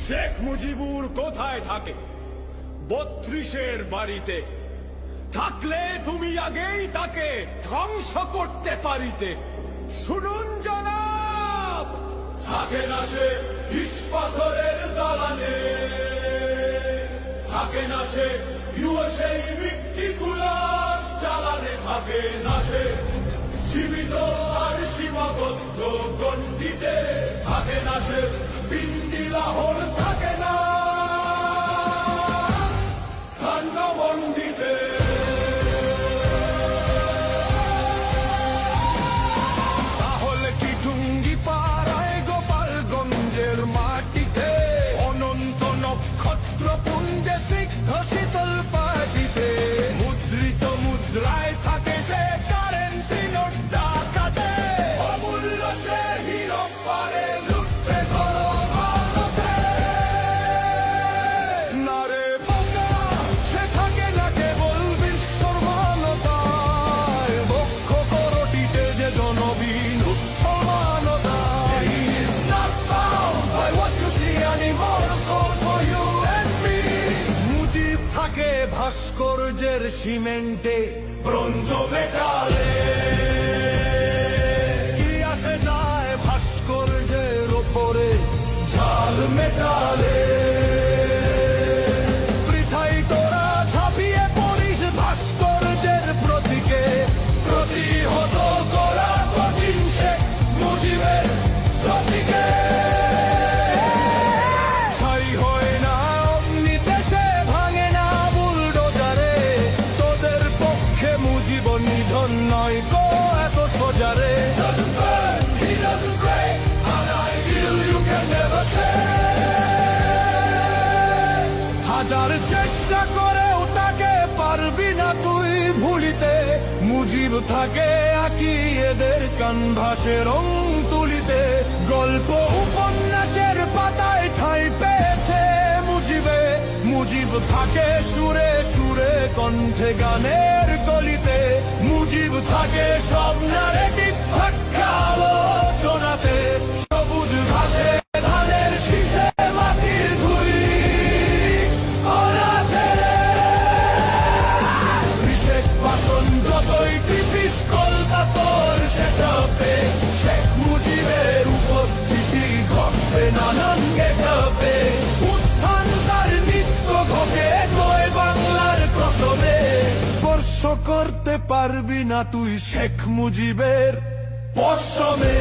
শেখ মুজিবুর কোথায় থাকে? ৩২-এর বাড়িতে। থাকলে তুমি আগেই তাকে ধ্বংস করতে পারিতে। শুনুন জনাব, থাকে না সে ইট পাথরের দালানে, থাকে না সে সেই মিট্টি কুলাস জ্বালানে, থাকে না সে জীবিত আর সীমাবদ্ধ গণ্ডিতে, থাকে না সে পিন্ডি লাহোর, থাকে না ধান্যমন্ডিতে। তাহলে কি টুঙ্গি পাড়ায় গোপালগঞ্জের মাটিতে, অনন্ত নক্ষত্র পুঞ্জে সিদ্ধ শীতল পাটিতে, মুদ্রিত মুদ্রায় থাকে সে কারেন্সি নোট ডাকাতে, অমূল্য সে হীরক পারে লুটতে করো ভারতে। নারে বাঁকা সে থাকে না কেবল বিশ্বর মানতায়, বক্ষ করটিতে যে জনবীন উৎসমানতায়। He is not bound by what you see anymore, so for you and me. Mujib থাকে ভাস্কর্যের সিমেন্টে, ব্রোঞ্জ মেটালে, কি আসে যায় ভাস্কর্যের ওপরে ঝাল মেটালে। বৃথাই তোরা ঝাঁপিয়ে পড়িস ভাস্কর্যের প্রতীকে, প্রতিহত করা কঠিন শেখ মুজিবের প্রতীকে। ছাই হয় না অমনি দেশে, ভাঙে না বুলডোজারে, তোদের পক্ষে মুজিব নিধন নয় গো এত সোজারে। He doesn't break an ideal you can never share. হাজার চেষ্টা করেও তাকে পারবি না তুই ভুলিতে, মুজিব থাকে আঁকি এদের কানভাসে রং তুলিতে। গল্প উপন্যাসের পাতায় ঠাঁই পেয়েছে মুজিবে, মুজিব থাকে সুরে সুরে কণ্ঠে গানের কলিতে, মুজিব থাকে সব নারেটিভ ভাগ্যা আলোচনাতে। সবুজ ঘাসে ধানের শীষে মাটির ধুলি অনাথে, শেখ পাতন যতই টিপিস কলকাতার সেটাপে, শেখ মুজিবের উপস্থিতি ঘটবে নানান গেটাপে। উত্থান তার নিত্য ঘটে জয় বাংলার কসমে, স্পর্শ করতে পারবি না তুই শেখ মুজিবের পশমে।